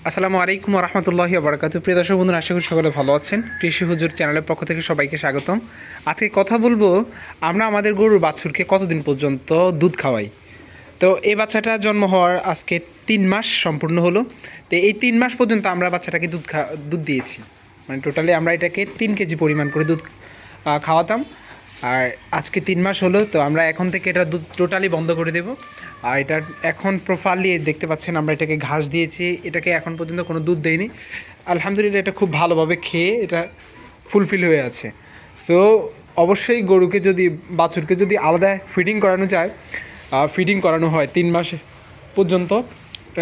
আসসালামু আলাইকুম রহমতুল্লাহি বারাকাতুহু। প্রিয় দর্শক বন্ধুরা, আশা করি সকলে ভালো আছেন। কৃষি হুজুর চ্যানেলের পক্ষ থেকে সবাইকে স্বাগতম। আজকে কথা বলবো আমরা আমাদের গরুর বাছুরকে কতদিন পর্যন্ত দুধ খাওয়াই। তো এই বাচ্চাটা জন্ম হওয়ার আজকে 3 মাস সম্পূর্ণ হলো। তো এই 3 মাস পর্যন্ত আমরা বাচ্চাটাকে দুধ দিয়েছি, মানে টোটালি আমরা এটাকে 3 কেজি পরিমাণ করে দুধ খাওয়াতাম। আর আজকে 3 মাস হলো, তো আমরা এখন থেকে এটা দুধ টোটালি বন্ধ করে দেব। আর এটা এখন প্রপারলি দেখতে পাচ্ছেন আমরা এটাকে ঘাস দিয়েছি, এটাকে এখন পর্যন্ত কোনো দুধ দেয়নি। আলহামদুলিল্লাহ এটা খুব ভালোভাবে খেয়ে এটা ফুলফিল হয়ে আছে। সো অবশ্যই গরুকে যদি বাছুরকে যদি আলাদা ফিডিং করানো যায়, ফিডিং করানো হয় 3 মাস পর্যন্ত,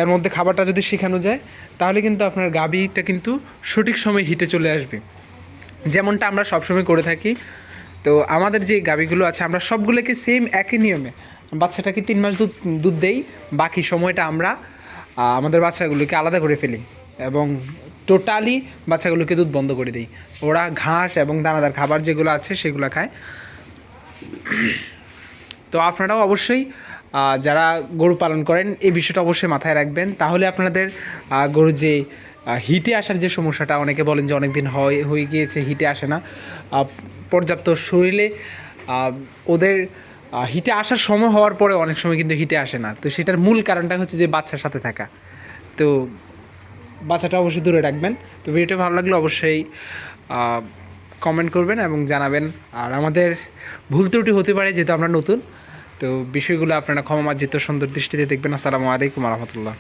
এর মধ্যে খাবারটা যদি শেখানো যায়, তাহলে কিন্তু আপনার গাভীটা কিন্তু সঠিক সময় হিটে চলে আসবে, যেমনটা আমরা সবসময় করে থাকি। তো আমাদের যে গাভীগুলো আছে আমরা সবগুলোকে সেম একই নিয়মে বাচ্চাটাকে 3 মাস দুধ দুধ দেই, বাকি সময়টা আমরা আমাদের বাচ্চাগুলোকে আলাদা করে ফেলি এবং টোটালি বাচ্চাগুলোকে দুধ বন্ধ করে দিই। ওরা ঘাস এবং দানাদার খাবার যেগুলো আছে সেগুলো খায়। তো আপনারাও অবশ্যই যারা গরু পালন করেন এই বিষয়টা অবশ্যই মাথায় রাখবেন, তাহলে আপনাদের গরুর যে হিটে আসার যে সমস্যাটা, অনেকে বলেন যে অনেক দিন হয়ে গিয়েছে হিটে আসে না, পর্যাপ্ত শরীরে ওদের হিটে আসার সময় হওয়ার পরে অনেক সময় কিন্তু হিটে আসে না। তো সেটার মূল কারণটা হচ্ছে যে বাচ্চার সাথে থাকা। তো বাচ্চাটা অবশ্যই দূরে রাখবেন। তো ভিডিওটা ভালো লাগলে অবশ্যই কমেন্ট করবেন এবং জানাবেন। আর আমাদের ভুল ত্রুটি হতে পারে যেহেতু আমরা নতুন, তো বিষয়গুলো আপনারা ক্ষমা মার্জিত সুন্দর দৃষ্টিতে দেখবেন। আসসালামু আলাইকুম রহমতুল্লাহ।